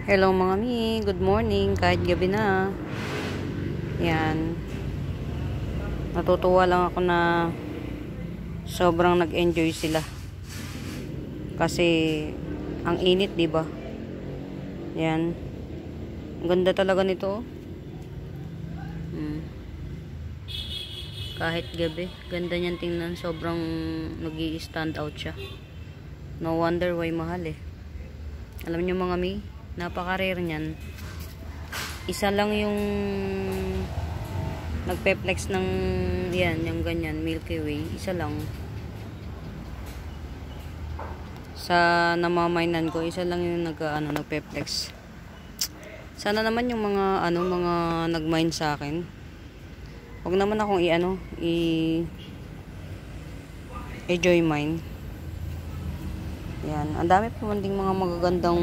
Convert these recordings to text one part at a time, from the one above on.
Hello mga mi, good morning, kahit gabi na. Yan. Natutuwa lang ako na sobrang nag-enjoy sila. Kasi ang init, 'di ba? Yan. Ang ganda talaga nito. Kahit gabi, ganda niyan tingnan, sobrang nag-i-stand out siya. No wonder why mahal eh. Alam niyo mga mi, napaka-rare niyan. Isa lang yung nagpe-flex ng yan, yung ganyan, Milky Way. Isa lang. Sa namamainan ko, isa lang yung nagpe-flex. Sana naman yung mga mga nag-mine sa akin. Huwag naman akong i-joy mine. Yan, ang dami po ding mga magagandang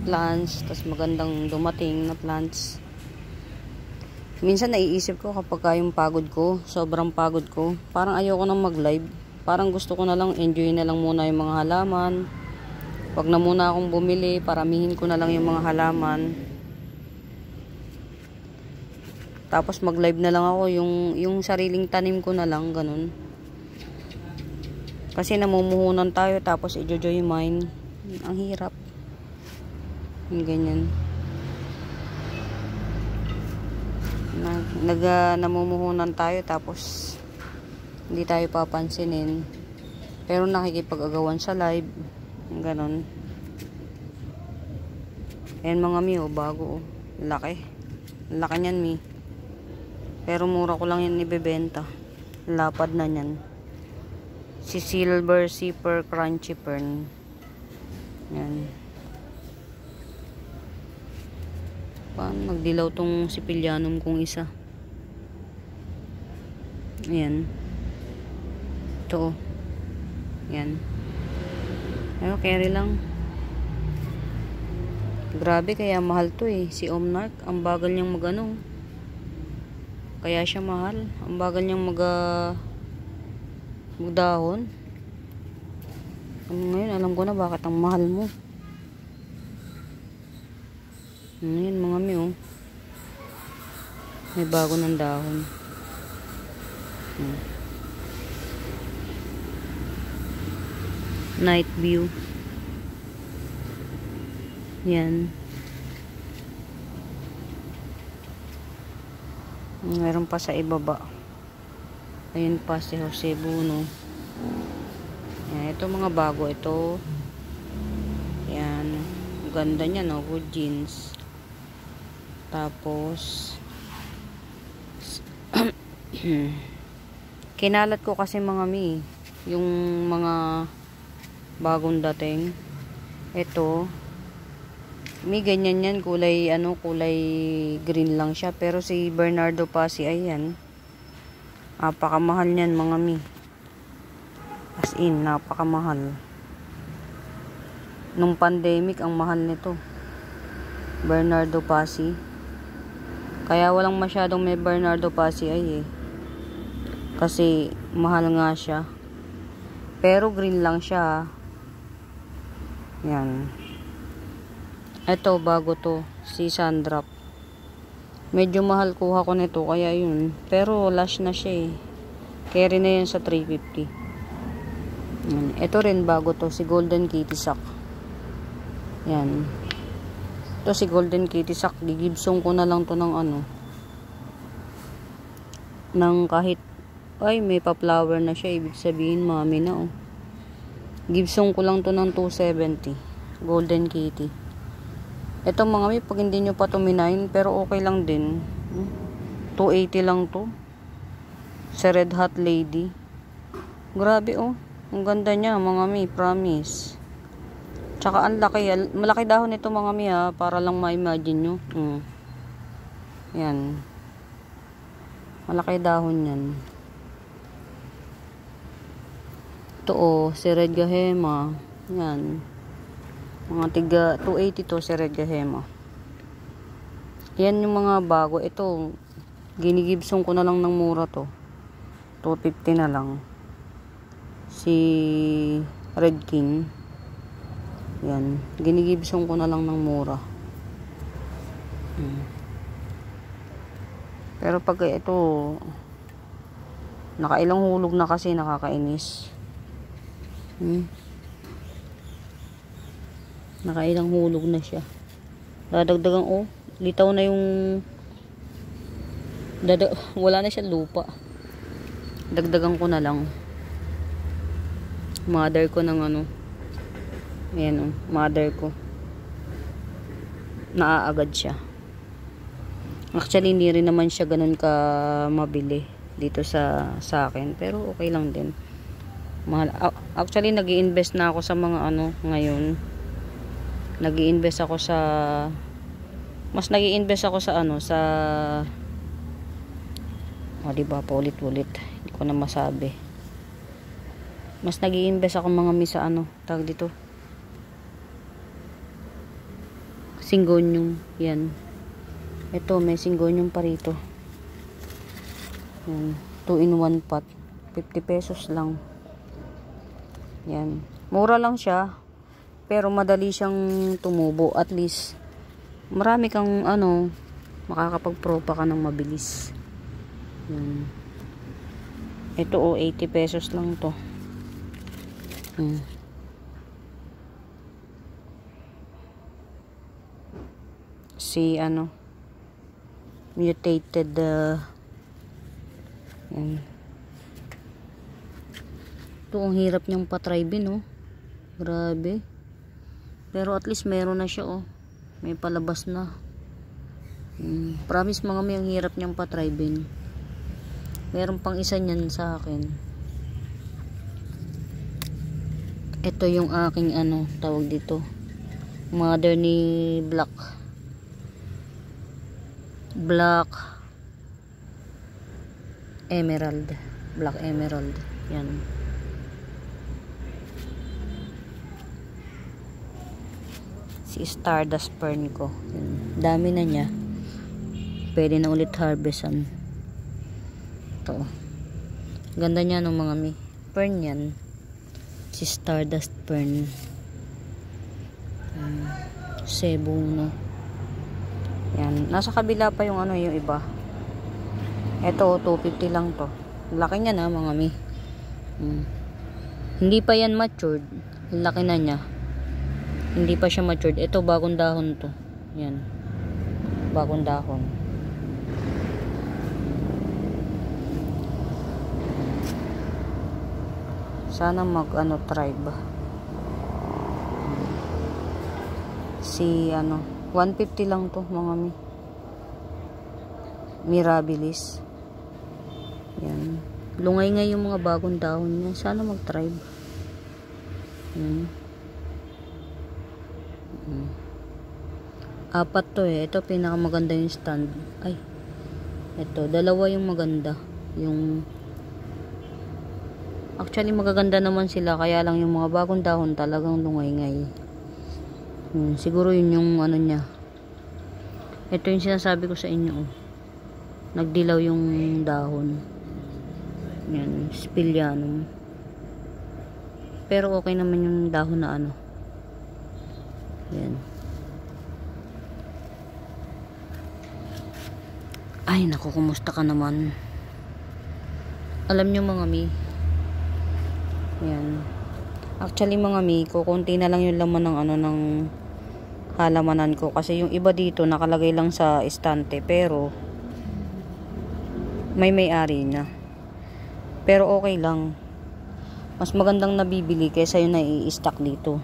plants, tas magandang dumating na plants. Minsan naiisip ko kapag yung pagod ko, sobrang pagod ko, parang ayoko nang mag-live. Parang gusto ko na lang, enjoy na lang muna yung mga halaman. Wag na muna akong bumili, paramihin ko na lang yung mga halaman. Tapos mag-live na lang ako, yung sariling tanim ko na lang, ganun. Kasi namumuhunan tayo tapos i-joy mine. Ang hirap. Yung ganyan. Namumuhunan tayo tapos hindi tayo papansinin. Pero nakikipag-agawan sa live. Ganon. Ayan mga mi, bago. Laki. Laki niyan mi. Pero mura ko lang yan ibebenta. Lapad na niyan. Si Silver Zipper Crunchy Fern. Yan. Paano nagdilaw tong Sipilianum kong isa. Ayan. Ito. Yan. Pero carry lang. Grabe, kaya mahal to eh. Si Omnarch, ang bagal niyang magano. Kaya siya mahal. Ang bagal niyang magdahon. Ngayon, alam ko na bakit ang mahal mo. Ngayon, mga mi, oh. May bago ng dahon. Night view. Yan. Meron pa sa ibaba. Ayun pa si Jose Buno. Yan, ito mga bago. Ito. Yan. Ganda niya, no? Wood jeans. Tapos kinalat ko kasi mga mi. Yung mga bagong dating. Ito. May ganyan yan. Kulay, kulay green lang siya. Pero si Bernardo Pasi, ayan. Napakamahal niyan mga mi. As in, napakamahal. Nung pandemic, ang mahal nito. Bernardo Pasi. Kaya walang masyadong may Bernardo Pasi ay eh. Kasi mahal nga siya. Pero green lang siya. Yan. Ito, bago to. Si Sandrop. Medyo mahal kuha ko nito, kaya yun. Pero lash na siya eh. Carry na yan sa 350. Yan. Ito rin bago to, si Golden Kitty Sack. Yan. Ito si Golden Kitty Sack. Gigibsong ko na lang to ng ng kahit, ay may pa-flower na siya. Ibig sabihin, mami na oh. Gibsong ko lang to ng 270. Golden Kitty. Ito mga mi, pag hindi nyo pa tuminayin, pero okay lang din. 280 lang to. Sa Red Hot Lady. Grabe oh. Ang ganda niya mga mi, promise. Tsaka ang laki. Malaki dahon nito mga mi ha, para lang ma-imagine nyo. Yan. Malaki dahon yan. Ito oh, si Red Gahema. Yan. Mga tiga 280 to si Red Gahema. Yan yung mga bago. Ito, ginigibsong ko na lang ng mura to. 250 na lang. Si Red King. Yan. Ginigibsong ko na lang ng mura. Pero pag ito, nakailang hulog na kasi, nakakainis. Nakailang hulog na siya. Dadagdagan, litaw na yung wala na siya lupa. Dagdagan ko na lang. Mother ko ng ano. Ayan, mother ko. Naaagad siya. Actually, hindi rin naman siya ganun ka mabili dito sa akin. Pero okay lang din. Mahal. Actually, nag-i-invest na ako sa mga ano ngayon. Nag-i-invest ako sa diba, paulit-ulit. Hindi ko na masabi. Mas nag-i-invest ako mga sa tawag dito. Syngonium. Yan. Ito, may syngonium pa rito. 2-in-1 pot. 50 pesos lang. Yan. Mura lang siya. Pero madali siyang tumubo. At least, marami kang makakapag-propa ka ng mabilis. Yan. Ito 80 pesos lang to. Si mutated yan. Ito ang hirap niyang patry bin, grabe. Pero at least meron na siya, may palabas na. Promise mga may, ang hirap niyang patry bin. Meron pang isa niyan sa akin. Ito yung aking tawag dito, mother ni Black Emerald. Black Emerald. Yan. Si Stardust Fern ko. Yan. Dami na niya. Pwede na ulit harvestan. Ito. Ganda niya ng mga fern yan. Si Stardust Fern. Cebu, no. Yan. Nasa kabila pa yung yung iba. Ito, 250 lang to. Laki niya na, mga Hindi pa yan matured. Laki na niya. Hindi pa siya matured. Ito, bagong dahon to. Yan. Bagong dahon. Sana try ba. Si 150 lang to, mga Mirabilis. Yan. Lungay nga yung mga bagong dahon niya. Sana mag-try. Apat to Ito pinakamaganda yung stand. Ay. Ito, dalawa yung maganda. Actually magaganda naman sila, kaya lang yung mga bagong dahon talagang lungay-ngay. Siguro yun yung niya. Ito yung sinasabi ko sa inyo. Nagdilaw yung dahon. Yan, Spilianum. Pero okay naman yung dahon na Yan. Ay, naku, kumusta ka naman? Alam nyo mga yan. Actually mga kukunti na lang yung laman ng ng halamanan ko. Kasi yung iba dito nakalagay lang sa estante. Pero may-ari na. Pero okay lang. Mas magandang nabibili kaysa yung nai-stock dito.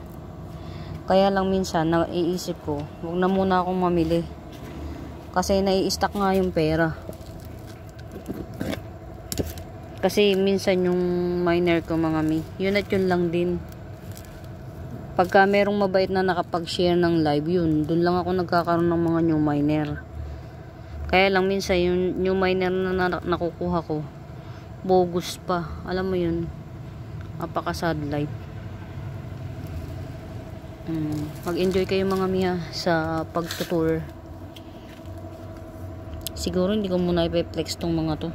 Kaya lang minsan naiisip ko, huwag na muna akong mamili. Kasi nai-stock nga yung pera. Kasi minsan yung miner ko mga yun at yun lang din. Pagka merong mabait na nakapag-share ng live, dun lang ako nagkakaroon ng mga new miner. Kaya lang minsan yung new miner na nakukuha ko, bogus pa. Alam mo yun, napaka-sad life. Mag-enjoy kayo mga sa pagtutour. Siguro hindi ko muna i-flex tong mga to.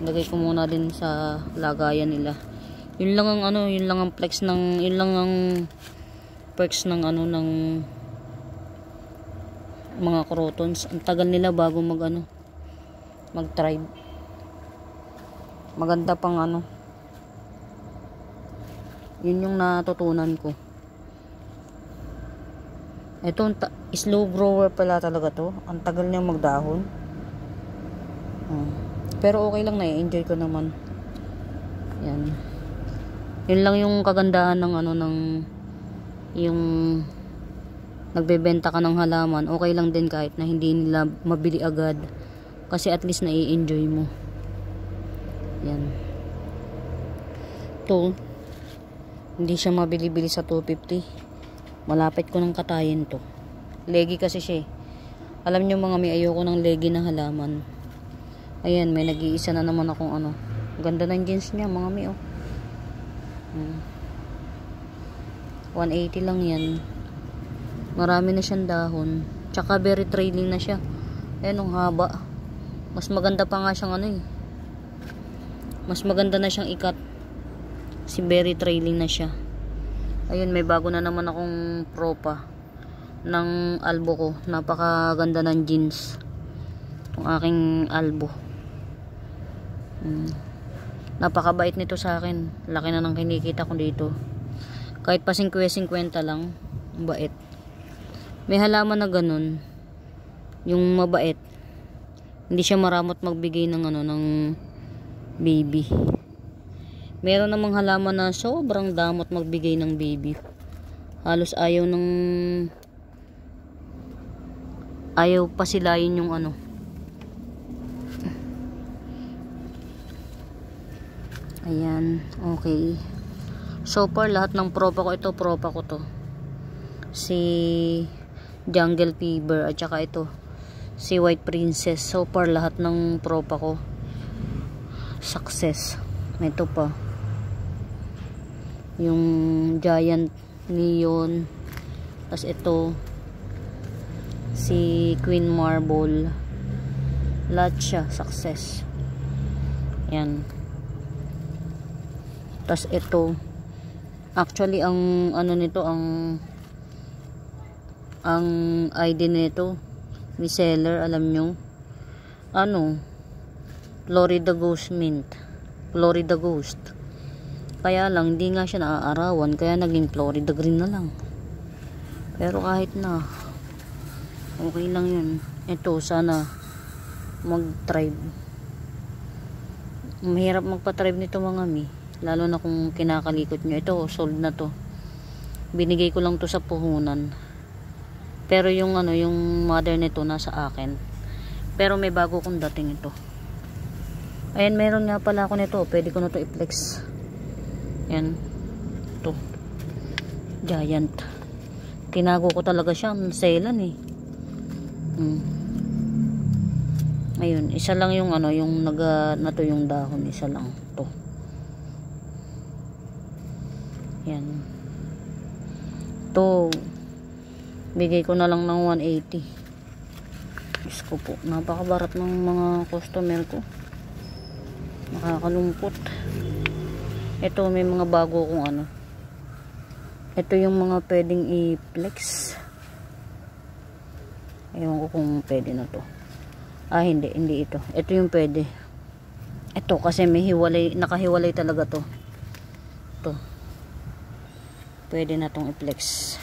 Lagay ko muna din sa lagayan nila. Yun lang ang yun lang ang flex ng, yun lang ang perks ng ng mga crotons. Ang tagal nila bago mag-tribe. Maganda pang ano. Yun yung natutunan ko. Ito, slow grower pala talaga to. Ang tagal niya magdahon. Pero okay lang, na-enjoy ko naman. Yan. Yun lang yung kagandahan ng ano, ng yung nagbebenta ka ng halaman. Okay lang din kahit na hindi nila mabili agad. Kasi at least na-i-enjoy mo. Yan. Ito, hindi siya mabili-bili sa 250. Malapit ko ng katayin to. Legi kasi siya eh. Alam nyo mga may, ayoko ng legi na halaman. Ayan, may nag-iisa na naman akong ano. Ganda ng jeans niya mga may oh. 180 lang yan. Marami na siyang dahon. Tsaka very trailing na siya. Ayan, ang haba. Mas maganda pa nga siyang ano eh. Mas maganda na siyang ikat. Si very trailing na siya. Ayun, may bago na naman akong propa ng albo ko. Napakaganda ng jeans. Ang aking albo. Napakabait nito sa akin. Laki na ng kinikita ko dito. Kahit pa 50-50 lang, bait. May halaman na ganun. Yung mabait. Hindi siya maramot magbigay ng ano, ng baby. Meron namang halaman na sobrang damot magbigay ng baby. Halos ayaw pasilayin yung ano. Ayan, okay. So far lahat ng propa ko, ito propa ko to. Si Jungle Fever at saka ito si White Princess. So far lahat ng propa ko success. Ito pa yung Giant Neon, tas ito si Queen Marble, lahat siya success. Yan. Tas ito actually ang ano nito, ang ID nito ni seller, alam nyo ano, Florida Ghost Mint, Florida Ghost. Kaya lang hindi nga siya naaarawan, kaya naging Florida Green na lang. Pero kahit na okay lang yun. Ito sana mag-tribe. Mahirap magpa-tribe nito mga mi, lalo na kung kinakalikot nyo. Ito sold na to. Binigay ko lang to sa puhunan. Pero yung ano, yung mother nito nasa akin. Pero may bago kong dating ito. Ayan, meron nga pala ako nito. Pwede ko na to i-flex. Yan. Ito. Giant. Tinago ko talaga siya. Selan eh. Ayun. Isa lang yung ano, yung nato yung dahon. Isa lang. Ito. Yan. Ito. Bigay ko na lang ng 180. Diyos ko po. Napakabarat ng mga customer ko. Nakakalungkot. Ito may mga bago kong ano. Ito yung mga pwedeng i-flex. Ewan ko kung pwede na to. Hindi ito. Ito yung pwede. Ito kasi may hiwalay, nakahiwalay talaga to. Ito. Pwede na tong i-flex.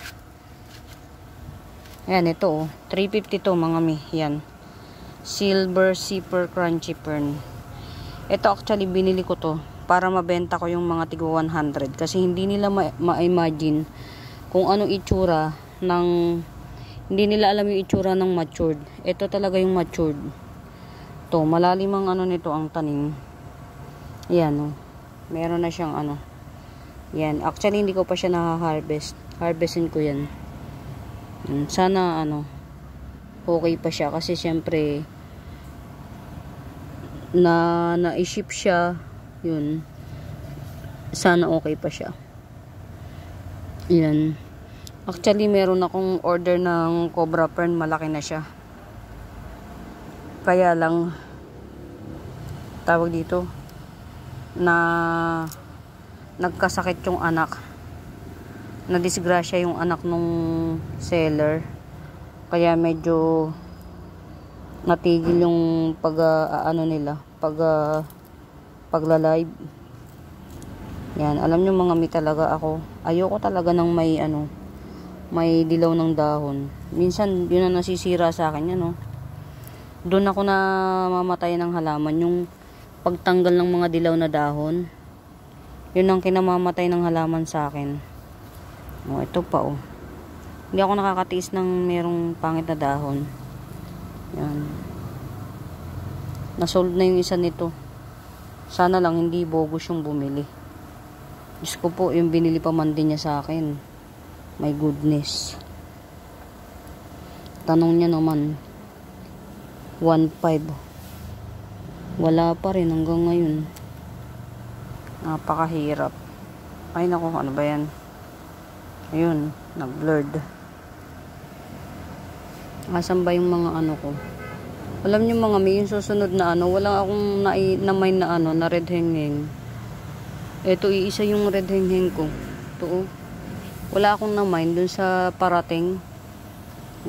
Ayan, ito oh. 350 to mga mi. Yan. Silver Zipper Crunchy Fern. Ito actually binili ko to para mabenta ko yung mga tigwa 100 kasi hindi nila ma-imagine kung anong itsura ng, hindi nila alam yung itsura ng matured. Ito talaga yung matured. To, malalim ang ano nito, ang tanim. Yan oh. Meron na siyang ano. Yan, actually hindi ko pa siya na-harvest. Harvestin ko yan. Sana ano, okay pa siya kasi syempre na-ship siya. Yun. Sana okay pa siya. Yan. Actually, meron akong order ng Cobra Fern. Malaki na siya. Kaya lang, tawag dito, na nagkasakit yung anak. Nadisgrasya yung anak nung seller. Kaya medyo natigil yung ano nila, pagla-live. Yan, alam nyo mga mi, talaga ako, ayoko talaga ng may may dilaw ng dahon. Minsan yun ang nasisira sa akin yan, doon ako na mamatay ng halaman, yung pagtanggal ng mga dilaw na dahon. Yun ang kinamamatay ng halaman sa akin. Ito pa hindi ako nakakatiis ng merong pangit na dahon. Yan, nasold na yung isa nito. Sana lang hindi bogus yung bumili. Diyos ko po, yung binili pa man din niya sa akin. My goodness. Tanong niya naman 1.5. Wala pa rin hanggang ngayon. Napakahirap. Ay naku, ano ba yan? Ayun, nag-blurred. Asan ba yung mga ko? Alam niyo mga may, yung susunod na wala akong na-mine na red hengheng. Ito, iisa yung red hengheng ko. Ito, wala akong na-mine dun sa parating.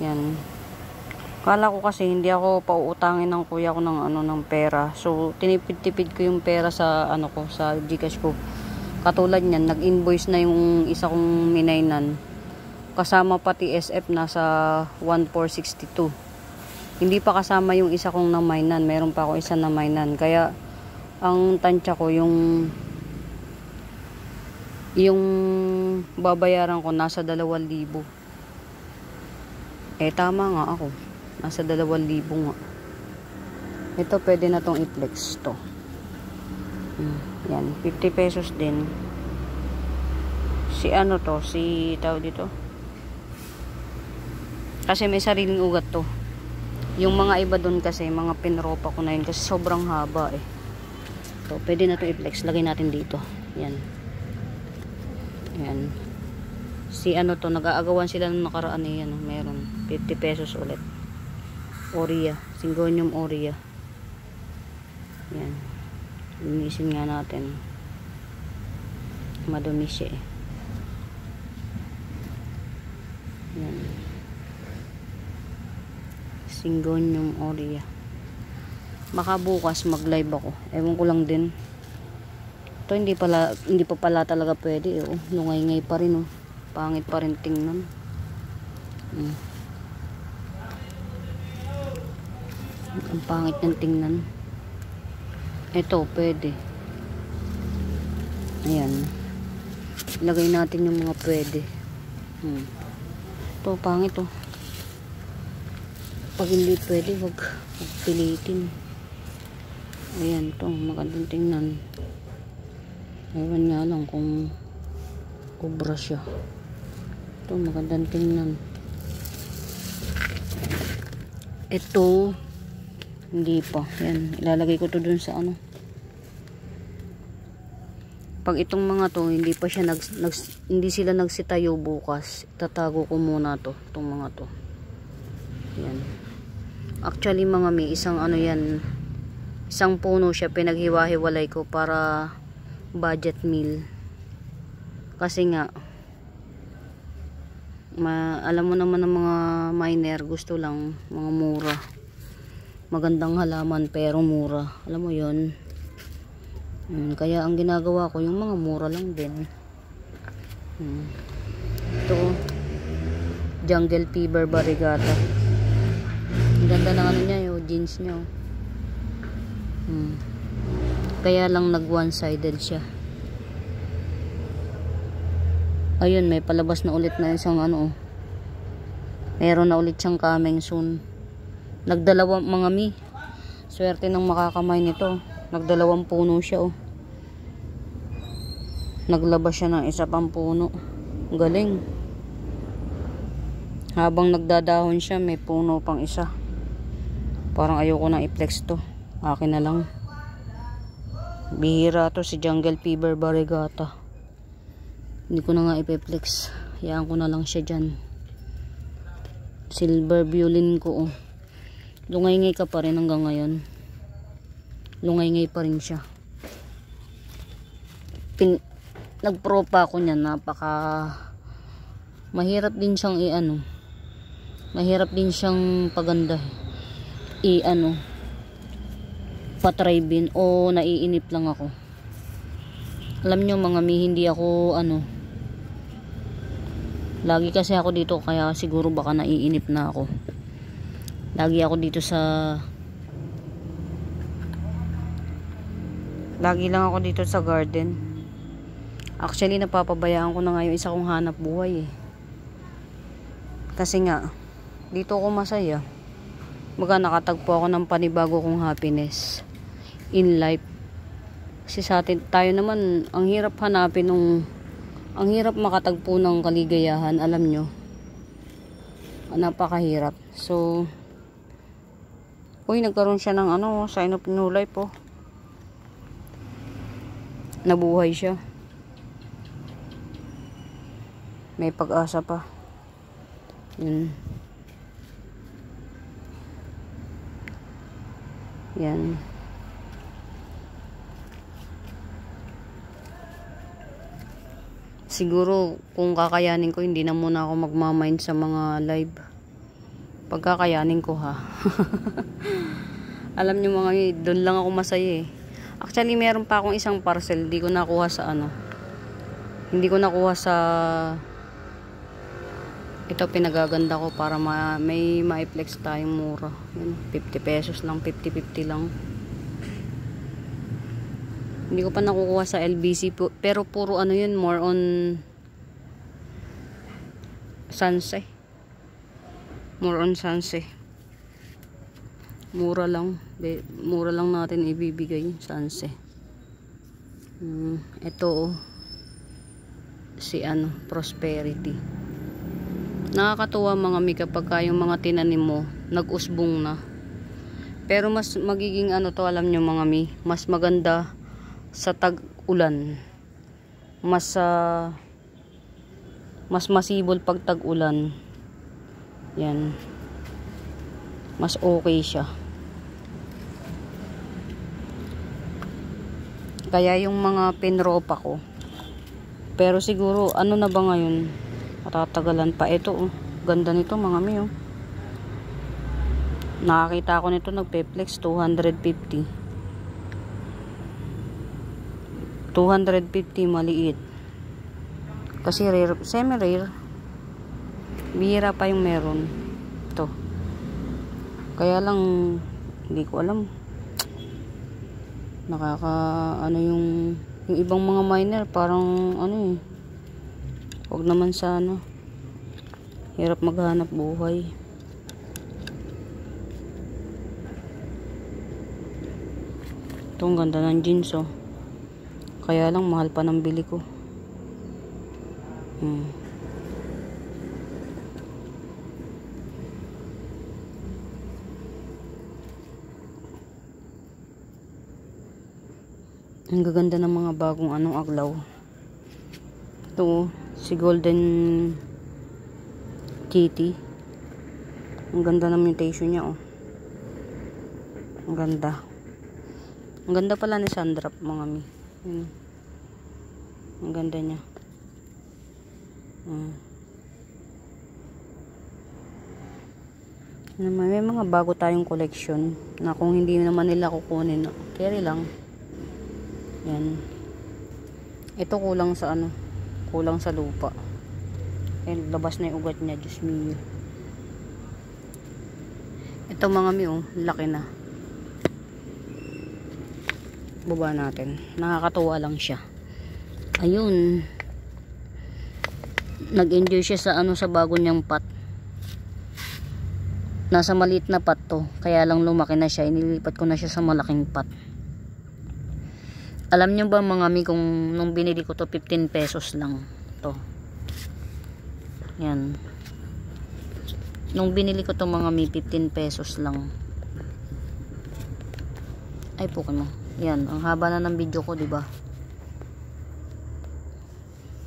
Yan. Kala ko kasi hindi ako pauutangin ng kuya ko ng pera. So, tinipid-tipid ko yung pera sa ko, sa GCash ko. Katulad niyan, nag-invoice na yung isa kong minainan. Kasama pati SF, nasa 1,462. Hindi pa kasama yung isa kong na-mainan. Meron pa ako isa na-mainan. Kaya, ang tansya ko, yung babayaran ko, nasa 2,000. Tama nga ako. Nasa 2,000 nga. Ito, pwede na tong i-flex to. Yan, 50 pesos din. Si tawag dito. Kasi may sariling ugat to. Yung mga iba doon kasi, mga pinropa ko na yun kasi sobrang haba So, pwede na to i-flex. Lagay natin dito. Yan. Yan. Si nag-aagawan sila ng nakaraan yan. Meron. 50 pesos ulit. Oria. Syngonium Oria. Yan. Linisin nga natin. Madumi siya Yan. Syngonium Oria. Baka bukas mag-live ako. Ewan ko lang din. Ito hindi pa pala talaga pwede. Lungay-ngay pa rin. Pangit pa rin tingnan. Ang pangit ng tingnan. Ito pwede. Ayan. Lagay natin yung mga pwede. Ito pangit Pag hindi pwede, wag pilitin. Ayan, ito magandang tingnan. Ewan nga lang kung kubra siya. Ito magandang tingnan. Ito hindi pa. Yan, ilalagay ko to dun sa Pag itong mga to hindi pa siya hindi sila nagsitayo bukas, tatago ko muna itong mga to. Yan. Actually mga may isang yan, isang puno siya, pinaghiwa-hiwalay ko para budget meal. Kasi nga alam mo naman ng mga miner, gusto lang mga mura, magandang halaman pero mura, alam mo yon. Kaya ang ginagawa ko yung mga mura lang din. Ito Jungle Fever Variegata. Ang ganda ng niya, yung jeans niya. Kaya lang nag one-sided siya. Ayun, may palabas na ulit na isang meron na ulit siyang coming soon. Nagdalawang mga mi. Swerte ng makakamay nito. Nagdalawang puno siya Naglabas siya ng isa pang puno. Galing. Habang nagdadahon siya, may puno pang isa. Parang ayoko na i-flex to. Akin na lang. Bihira to si Jungle Fever Variegata. Hindi ko na nga i-flex. Hayaan ko na lang siya dyan. Silver violin ko Lungay-ngay ka pa rin hanggang ngayon. Lungay-ngay pa rin siya. Nagpropa ako niyan. Mahirap din siyang mahirap din siyang paganda. ano, patry bin o naiinip lang ako. Alam nyo mga mi, hindi ako ano, lagi kasi ako dito, kaya siguro baka naiinip na ako. Lagi ako dito sa Lagi lang ako dito sa garden. Actually, napapabayaan ko na nga yung isa kong hanap buhay eh. Kasi nga, dito ako masaya. Baga nakatagpo ako ng panibago kong happiness in life. Kasi sa atin, tayo naman, ang hirap hanapin ang hirap makatagpo ng kaligayahan, alam nyo. Napakahirap. So, uy, nagkaroon siya ng ano, sign of new life oh. Nabuhay siya. May pag-asa pa. Yun. Yan. Siguro kung kakayanin ko, hindi na muna ako magmamind sa mga live. Pagkakayanin ko ha. Alam niyo mga, doon lang ako masaya eh. Actually, meron pa akong isang parcel. Hindi ko nakuha sa ano. Hindi ko nakuha sa... Ito, pinagaganda ko para may ma-flex tayong mura. Yun, 50 pesos lang. 50-50 lang. Hindi ko pa nakukuha sa LBC. Pero puro ano yun. More on... Sanse. More on Sanse. Mura lang natin ibibigay Sanse. Ito oh, si ano, Prosperity. Nakakatuwa mga mi kapag yung mga tinanim mo nag-usbong na. Pero mas magiging ano to, alam nyo mga mi, mas maganda sa tag-ulan. Mas masibol pag tag-ulan. Yan. Mas okay siya. Kaya yung mga pinropa ko. Pero siguro, ano na ba ngayon? Matatagalan pa. Ito, oh. Ganda nito mga mi, oh. Nakakita ako nito, nagpe-flex, 250. 250, maliit. Kasi rare, semi-rare. Bihira pa yung meron. Ito. Kaya lang, hindi ko alam. Ano yung ibang mga miner, parang ano eh. Huwag naman sana. Hirap maghanap buhay. Ito, ang ganda ng jeans oh. Kaya lang, mahal pa ng bili ko. Ang gaganda ng mga bagong anong aglaw. Ito, si Golden Kitty. Ang ganda ng mutation niya, oh. Ang ganda. Ang ganda pala ni Sandra, mga mi. Ang ganda niya. May mga bago tayong collection na kung hindi naman nila kukunin, carry lang. Yan. Ito kulang sa ano, kulang sa lupa. Ayun, labas na yung ugat niya, Diyos mio. Ito mga mi, oh, laki na. Baba natin. Nakakatuwa lang siya. Ayun. Nag-enjoy siya sa ano, sa bago niyang pot. Nasa maliit na pot to, kaya lang lumaki na siya. Inilipat ko na siya sa malaking pot. Alam nyo ba mga mi, kung nung binili ko to 15 pesos lang to. Yan. Nung binili ko to mga mi, 15 pesos lang. Ay Pokemon. Yan, ang haba na ng video ko, 'di ba?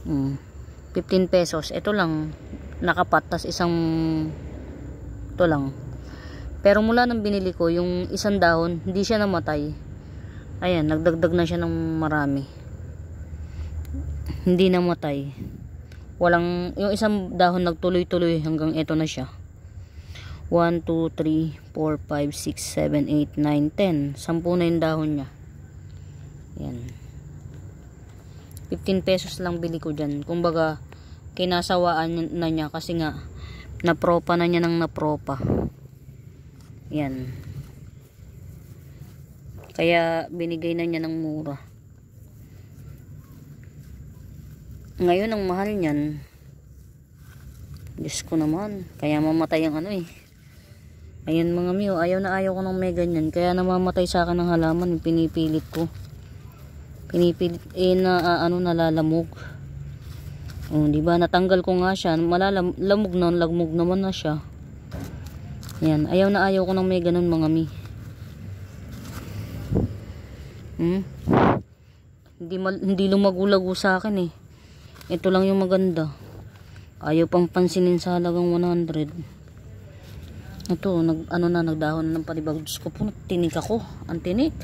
15 pesos. Ito lang nakapat, tas isang to lang. Pero mula nang binili ko yung isang dahon, hindi siya namatay. Ayan, nagdagdag na siya ng marami. Hindi namatay. Yung isang dahon nagtuloy-tuloy hanggang ito na siya. 1, 2, 3, 4, 5, 6, 7, 8, 9, 10. 10 na yung dahon niya. Yan. 15 pesos lang bili ko dyan. Kumbaga, kinasawaan na niya kasi nga, napropa na niya ng napropa. Yan. Kaya, binigay na niya ng mura. Ngayon, ang mahal niyan. Diyos ko naman. Kaya mamatay ang ano eh. Ayan mga miyo, ayaw na ayaw ko ng may ganyan. Kaya namamatay sa akin ng halaman. Pinipilit ko. Pinipilit nalalamog. Di ba? Natanggal ko nga siya. Lamog naman na siya. Yan, ayaw na ayaw ko ng may ganun mga mi. Hindi lumagulago sa akin eh. Ito lang yung maganda. Ayaw pang pansinin sa halagang 100. Ito, nagdahon na ng palibag. Diyos ko po, tinik ako. Ang tinik.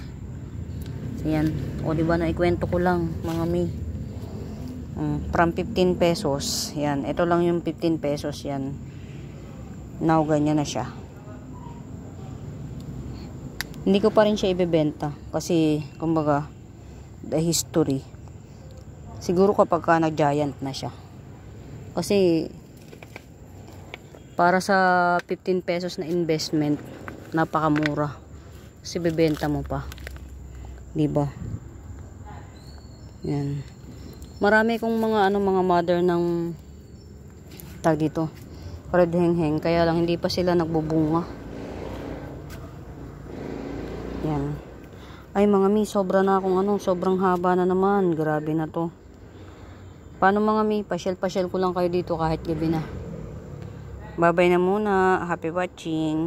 Ayan. O, diba, naikwento ko lang, mga mi. From 15 pesos. Yan. Ito lang yung 15 pesos. Yan. Now, ganyan na siya. Hindi ko pa rin siya ibebenta. Kasi, kumbaga, the history. Siguro kapag ka nag-giant na siya. Kasi, para sa 15 pesos na investment, napakamura. Kasi bebenta mo pa. Diba? Yan. Marami kong mga mother ng tag dito. Red hengheng. Kaya lang hindi pa sila nagbubunga. Yan. Ay mga mi, sobra na akong sobrang haba na naman. Grabe na to. Paano mga mi? Pasyal-pasyal ko lang kayo dito kahit gabi na. Bye-bye na muna. Happy watching.